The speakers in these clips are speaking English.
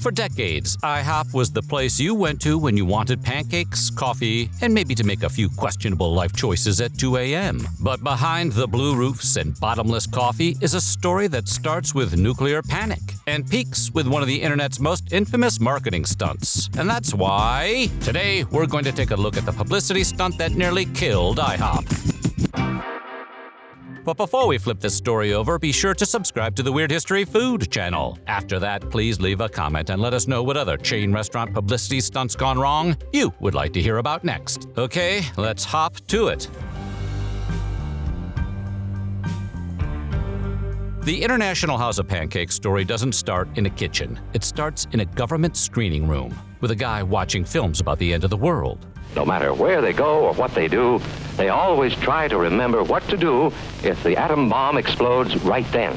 For decades, IHOP was the place you went to when you wanted pancakes, coffee, and maybe to make a few questionable life choices at 2 a.m. But behind the blue roofs and bottomless coffee is a story that starts with nuclear panic and peaks with one of the internet's most infamous marketing stunts. And that's why today we're going to take a look at the publicity stunt that nearly killed IHOP. But before we flip this story over, be sure to subscribe to the Weird History Food channel. After that, please leave a comment and let us know what other chain restaurant publicity stunts gone wrong you would like to hear about next. Okay, let's hop to it. The International House of Pancakes story doesn't start in a kitchen. It starts in a government screening room with a guy watching films about the end of the world. No matter where they go or what they do, they always try to remember what to do if the atom bomb explodes right then.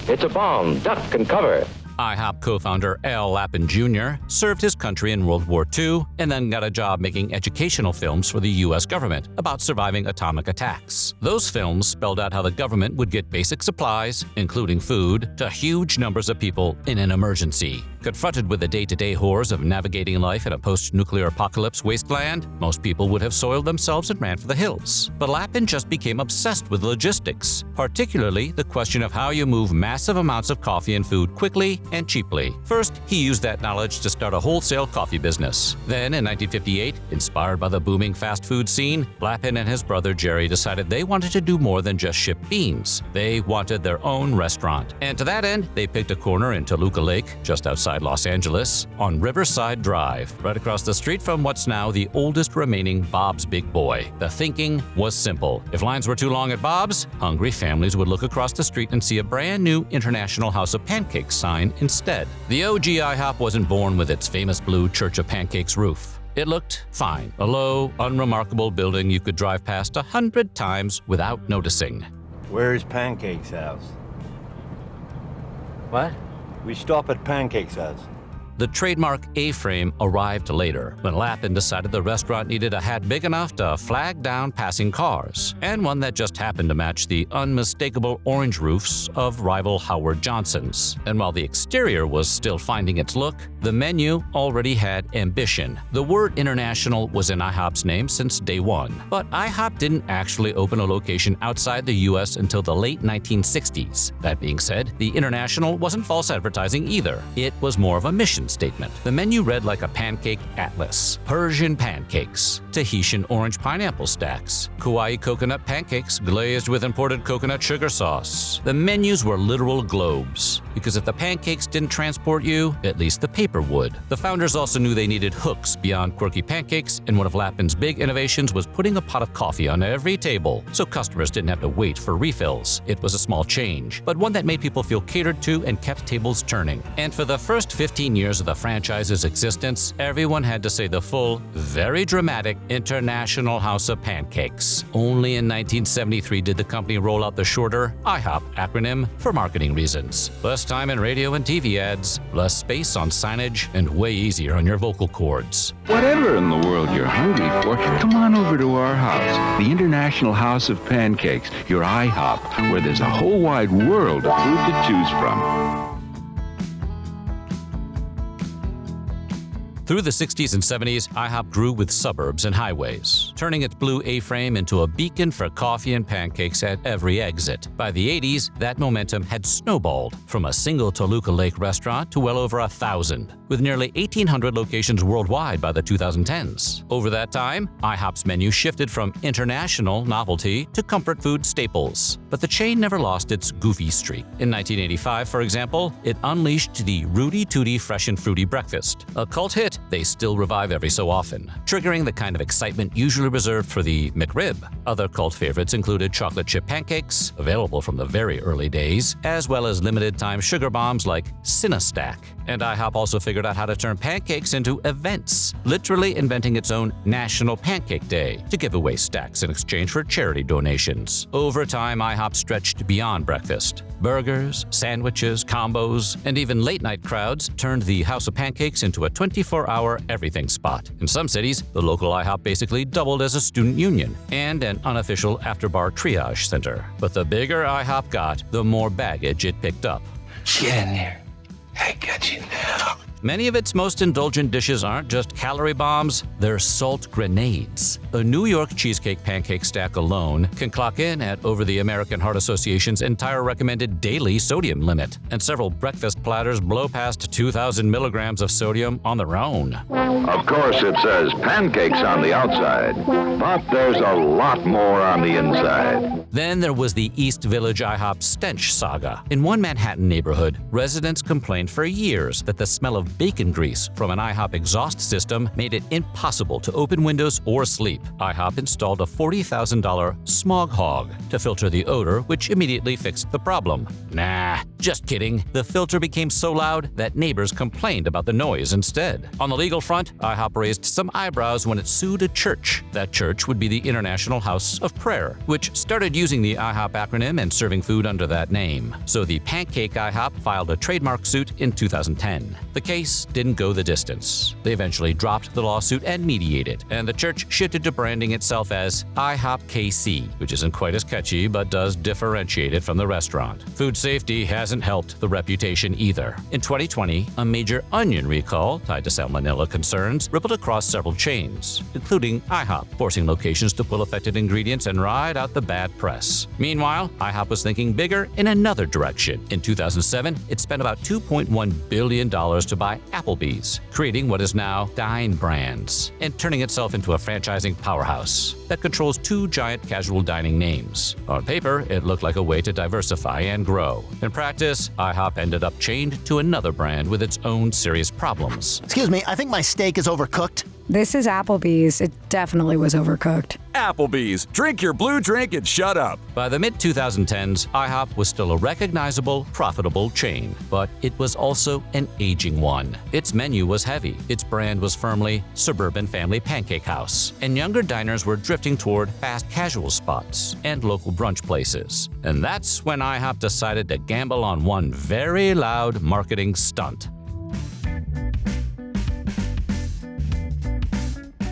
It's a bomb, duck and cover. IHOP co-founder Al Lappin Jr. served his country in World War II and then got a job making educational films for the U.S. government about surviving atomic attacks. Those films spelled out how the government would get basic supplies, including food, to huge numbers of people in an emergency. Confronted with the day-to-day horrors of navigating life in a post-nuclear apocalypse wasteland, most people would have soiled themselves and ran for the hills. But Lappin just became obsessed with logistics, particularly the question of how you move massive amounts of coffee and food quickly and cheaply. First, he used that knowledge to start a wholesale coffee business. Then, in 1958, inspired by the booming fast food scene, Lappin and his brother Jerry decided they wanted to do more than just ship beans. They wanted their own restaurant. And to that end, they picked a corner in Toluca Lake, just outside Los Angeles, on Riverside Drive, right across the street from what's now the oldest remaining Bob's Big Boy. The thinking was simple. If lines were too long at Bob's, hungry families would look across the street and see a brand new International House of Pancakes sign instead. The OG IHOP wasn't born with its famous blue Church of Pancakes roof. It looked fine. A low, unremarkable building you could drive past 100 times without noticing. Where's Pancakes House? What? We stop at Pancakes House. The trademark A-frame arrived later, when Lappin decided the restaurant needed a hat big enough to flag down passing cars, and one that just happened to match the unmistakable orange roofs of rival Howard Johnson's. And while the exterior was still finding its look, the menu already had ambition. The word international was in IHOP's name since day one. But IHOP didn't actually open a location outside the US until the late 1960s. That being said, the international wasn't false advertising either. It was more of a mission statement. The menu read like a pancake atlas. Persian pancakes, Tahitian orange pineapple stacks, Kauai coconut pancakes glazed with imported coconut sugar sauce. The menus were literal globes, because if the pancakes didn't transport you, at least the paper would. The founders also knew they needed hooks beyond quirky pancakes, and one of Lappin's big innovations was putting a pot of coffee on every table, so customers didn't have to wait for refills. It was a small change, but one that made people feel catered to and kept tables turning. And for the first 15 years of the franchise's existence, everyone had to say the full, very dramatic International House of Pancakes. Only in 1973 did the company roll out the shorter IHOP acronym for marketing reasons. Less time in radio and TV ads, less space on signage, and way easier on your vocal cords. Whatever in the world you're hungry for, come on over to our house, the International House of Pancakes, your IHOP, where there's a whole wide world of food to choose from. Through the 60s and 70s, IHOP grew with suburbs and highways, turning its blue A-frame into a beacon for coffee and pancakes at every exit. By the 80s, that momentum had snowballed from a single Toluca Lake restaurant to well over 1,000, with nearly 1,800 locations worldwide by the 2010s. Over that time, IHOP's menu shifted from international novelty to comfort food staples. But the chain never lost its goofy streak. In 1985, for example, it unleashed the Rooty Tooty Fresh and Fruity Breakfast, a cult hit they still revive every so often, triggering the kind of excitement usually reserved for the McRib. Other cult favorites included chocolate chip pancakes, available from the very early days, as well as limited-time sugar bombs like Cinestack. And IHOP also figured out how to turn pancakes into events, literally inventing its own National Pancake Day to give away stacks in exchange for charity donations. Over time, IHOP stretched beyond breakfast. Burgers, sandwiches, combos, and even late-night crowds turned the House of Pancakes into a 24-hour everything spot. In some cities, the local IHOP basically doubled as a student union and an unofficial after-bar triage center. But the bigger IHOP got, the more baggage it picked up. Get in here. I got you now. Many of its most indulgent dishes aren't just calorie bombs, they're salt grenades. A New York cheesecake pancake stack alone can clock in at over the American Heart Association's entire recommended daily sodium limit, and several breakfast platters blow past 2,000 milligrams of sodium on their own. Of course, it says pancakes on the outside, but there's a lot more on the inside. Then there was the East Village IHOP stench saga. In one Manhattan neighborhood, residents complained for years that the smell of bacon grease from an IHOP exhaust system made it impossible to open windows or sleep. IHOP installed a $40,000 smog hog to filter the odor, which immediately fixed the problem. Nah, just kidding. The filter became so loud that neighbors complained about the noise instead. On the legal front, IHOP raised some eyebrows when it sued a church. That church would be the International House of Prayer, which started using the IHOP acronym and serving food under that name. So the Pancake IHOP filed a trademark suit in 2010. The case didn't go the distance. They eventually dropped the lawsuit and mediated, and the church shifted to branding itself as IHOP KC, which isn't quite as catchy but does differentiate it from the restaurant. Food safety hasn't helped the reputation either. In 2020, a major onion recall tied to salmonella concerns rippled across several chains, including IHOP, forcing locations to pull affected ingredients and ride out the bad press. Meanwhile, IHOP was thinking bigger in another direction. In 2007, it spent about $2.1 billion to buy Applebee's, creating what is now Dine Brands, and turning itself into a franchising powerhouse that controls two giant casual dining names. On paper, it looked like a way to diversify and grow. In practice, IHOP ended up chained to another brand with its own serious problems. Excuse me, I think my steak is overcooked. This is Applebee's. It definitely was overcooked. Applebee's. Drink your blue drink and shut up. By the mid-2010s, IHOP was still a recognizable, profitable chain, but it was also an aging one. Its menu was heavy, its brand was firmly suburban family pancake house, and younger diners were drifting toward fast casual spots and local brunch places. And that's when IHOP decided to gamble on one very loud marketing stunt.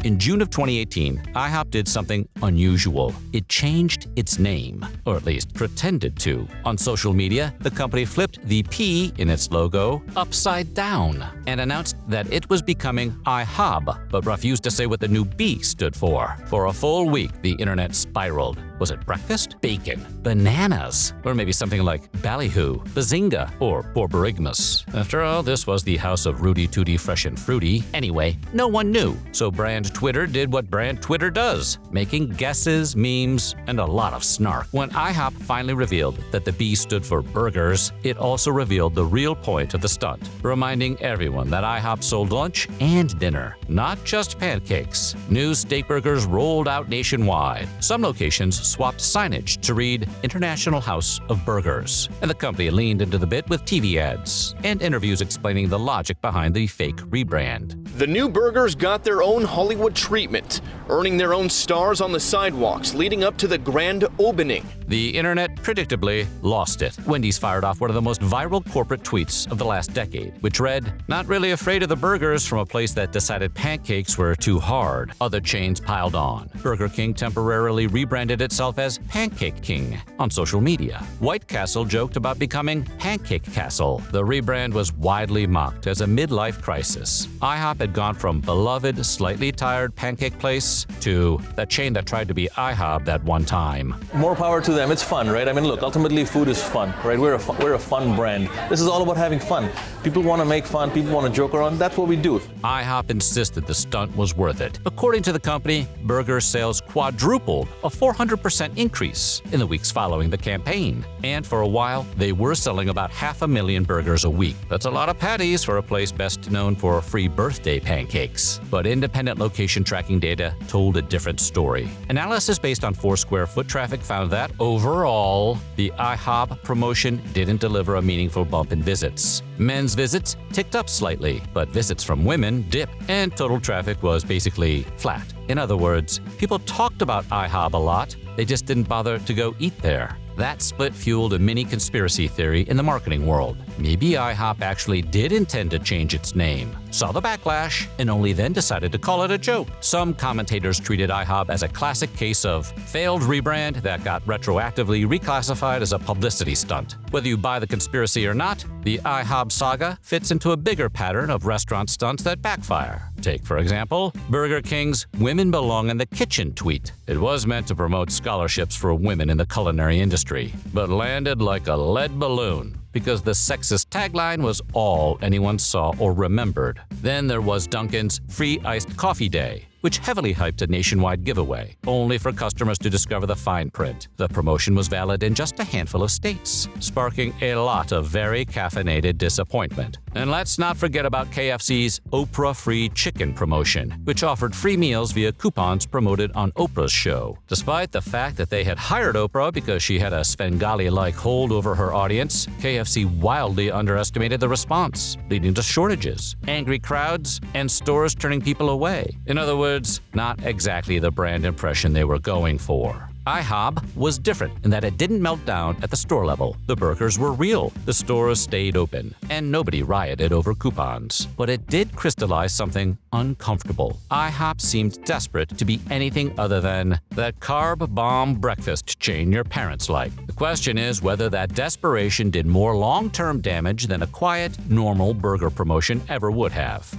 In June of 2018, IHOP did something unusual. It changed its name, or at least pretended to. On social media, the company flipped the P in its logo upside down and announced that it was becoming IHOB, but refused to say what the new B stood for. For a full week, the internet spiraled. Was it breakfast? Bacon? Bananas? Or maybe something like ballyhoo, bazinga, or borborygmus? After all, this was the house of Rudy Tooty Fresh and Fruity. Anyway, no one knew, so brand Twitter did what brand Twitter does, making guesses, memes, and a lot of snark. When IHOP finally revealed that the B stood for burgers, it also revealed the real point of the stunt, reminding everyone that IHOP sold lunch and dinner, not just pancakes. New steak burgers rolled out nationwide. Some locations swapped signage to read International House of Burgers, and the company leaned into the bit with TV ads and interviews explaining the logic behind the fake rebrand. The new burgers got their own Hollywood treatment, earning their own stars on the sidewalks leading up to the grand opening. The internet predictably lost it. Wendy's fired off one of the most viral corporate tweets of the last decade, which read, "Not really afraid of the burgers," from a place that decided pancakes were too hard. Other chains piled on. Burger King temporarily rebranded itself as Pancake King on social media. White Castle joked about becoming Pancake Castle. The rebrand was widely mocked as a midlife crisis. IHOP had gone from beloved, slightly tired pancake place to the chain that tried to be IHOB that one time. More power to them. It's fun, right? I mean, look, ultimately food is fun, right? We're a fun brand. This is all about having fun. People want to make fun. People want to joke around. That's what we do. IHOP insisted the stunt was worth it. According to the company, burger sales quadrupled, a 400% increase in the weeks following the campaign. And for a while, they were selling about 500,000 burgers a week. That's a lot of patties for a place best known for free birthday pancakes. But independent location tracking data told a different story. Analysis based on Foursquare foot traffic found that, overall, the IHOP promotion didn't deliver a meaningful bump in visits. Men's visits ticked up slightly, but visits from women dipped, and total traffic was basically flat. In other words, people talked about IHOP a lot, they just didn't bother to go eat there. That split fueled a mini conspiracy theory in the marketing world. Maybe IHOP actually did intend to change its name, saw the backlash, and only then decided to call it a joke. Some commentators treated IHOB as a classic case of failed rebrand that got retroactively reclassified as a publicity stunt. Whether you buy the conspiracy or not, the IHOB saga fits into a bigger pattern of restaurant stunts that backfire. Take, for example, Burger King's "Women Belong in the Kitchen" tweet. It was meant to promote scholarships for women in the culinary industry, but landed like a lead balloon because the sexist tagline was all anyone saw or remembered. Then there was Dunkin's Free Iced Coffee Day, which heavily hyped a nationwide giveaway, only for customers to discover the fine print. The promotion was valid in just a handful of states, sparking a lot of very caffeinated disappointment. And let's not forget about KFC's Oprah-free chicken promotion, which offered free meals via coupons promoted on Oprah's show. Despite the fact that they had hired Oprah because she had a Svengali-like hold over her audience, KFC wildly underestimated the response, leading to shortages, angry crowds, and stores turning people away. In other words, not exactly the brand impression they were going for. IHOB was different in that it didn't melt down at the store level. The burgers were real, the stores stayed open, and nobody rioted over coupons. But it did crystallize something uncomfortable. IHOP seemed desperate to be anything other than that carb bomb breakfast chain your parents like. The question is whether that desperation did more long-term damage than a quiet, normal burger promotion ever would have.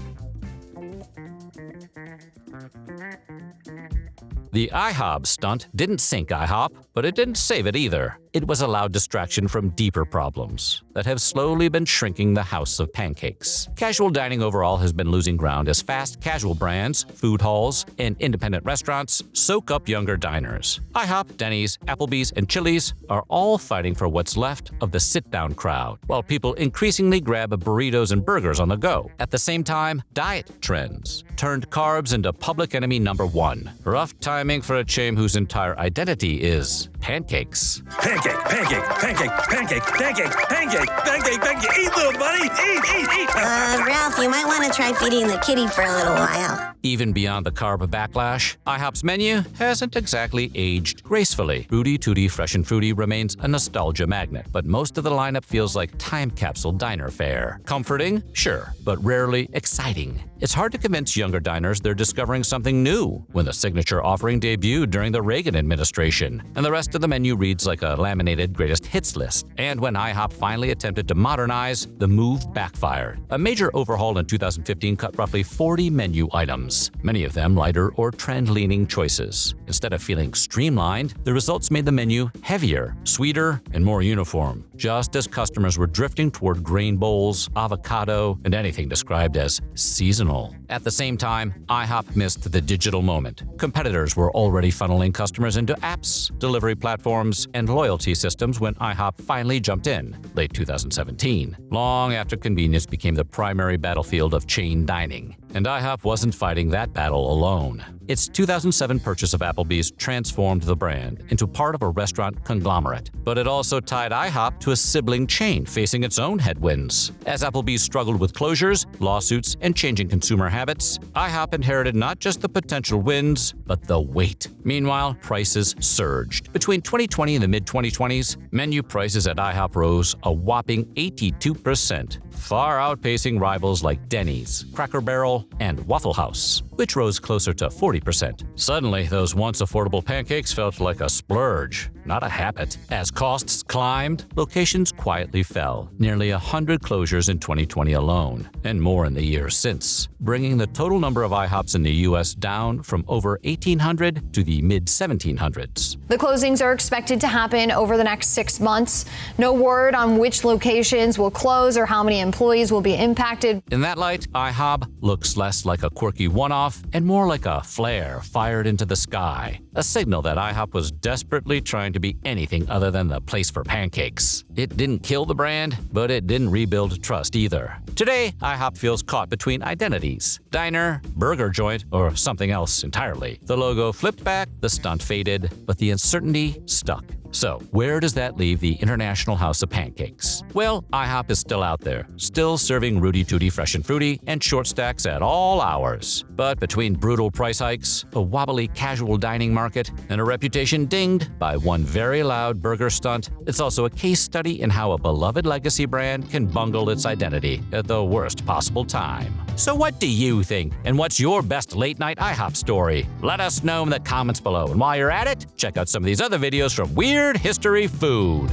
The IHOB stunt didn't sink IHOP, but it didn't save it either. It was a loud distraction from deeper problems that have slowly been shrinking the house of pancakes. Casual dining overall has been losing ground as fast casual brands, food halls, and independent restaurants soak up younger diners. IHOP, Denny's, Applebee's, and Chili's are all fighting for what's left of the sit-down crowd, while people increasingly grab burritos and burgers on the go. At the same time, diet trends turned carbs into public enemy number one. Rough timing for a chain whose entire identity is pancakes. Pancake, pancake, pancake, pancake, pancake, pancake, pancake, pancake. Eat, little buddy. Eat. Ralph, you might want to try feeding the kitty for a little while. Even beyond the carb backlash, IHOP's menu hasn't exactly aged gracefully. Fruity Tooty Fresh and Fruity remains a nostalgia magnet, but most of the lineup feels like time capsule diner fare. Comforting? Sure, but rarely exciting. It's hard to convince younger diners they're discovering something new when the signature offering debuted during the Reagan administration, and the rest of the menu reads like a laminated greatest hits list. And when IHOP finally attempted to modernize, the move backfired. A major overhaul in 2015 cut roughly 40 menu items, many of them lighter or trend-leaning choices. Instead of feeling streamlined, the results made the menu heavier, sweeter, and more uniform, just as customers were drifting toward grain bowls, avocado, and anything described as seasonal. At the same time, IHOP missed the digital moment. Competitors were already funneling customers into apps, delivery platforms, and loyalty systems when IHOP finally jumped in, late 2017, long after convenience became the primary battlefield of chain dining. And IHOP wasn't fighting that battle alone. Its 2007 purchase of Applebee's transformed the brand into part of a restaurant conglomerate, but it also tied IHOP to a sibling chain facing its own headwinds. As Applebee's struggled with closures, lawsuits, and changing consumer habits, IHOP inherited not just the potential wins, but the weight. Meanwhile, prices surged. Between 2020 and the mid-2020s, menu prices at IHOP rose a whopping 82%, far outpacing rivals like Denny's, Cracker Barrel, and Waffle House, which rose closer to 40%. Suddenly, those once affordable pancakes felt like a splurge, not a habit. As costs climbed, locations quietly fell, nearly 100 closures in 2020 alone, and more in the years since, bringing the total number of IHOPs in the U.S. down from over 1,800 to the mid-1700s. The closings are expected to happen over the next 6 months. No word on which locations will close or how many employees will be impacted. In that light, IHOB looks less like a quirky one-off and more like a flare fired into the sky, a signal that IHOP was desperately trying to be anything other than the place for pancakes. It didn't kill the brand, but it didn't rebuild trust either. Today, IHOP feels caught between identities: diner, burger joint, or something else entirely. The logo flipped back, the stunt faded, but the uncertainty stuck. So, where does that leave the International House of Pancakes? Well, IHOP is still out there, still serving Rooty Tooty fresh and fruity and short stacks at all hours. But between brutal price hikes, a wobbly casual dining market, and a reputation dinged by one very loud burger stunt, it's also a case study in how a beloved legacy brand can bungle its identity at the worst possible time. So what do you think? And what's your best late-night IHOP story? Let us know in the comments below. And while you're at it, check out some of these other videos from Weird History Food.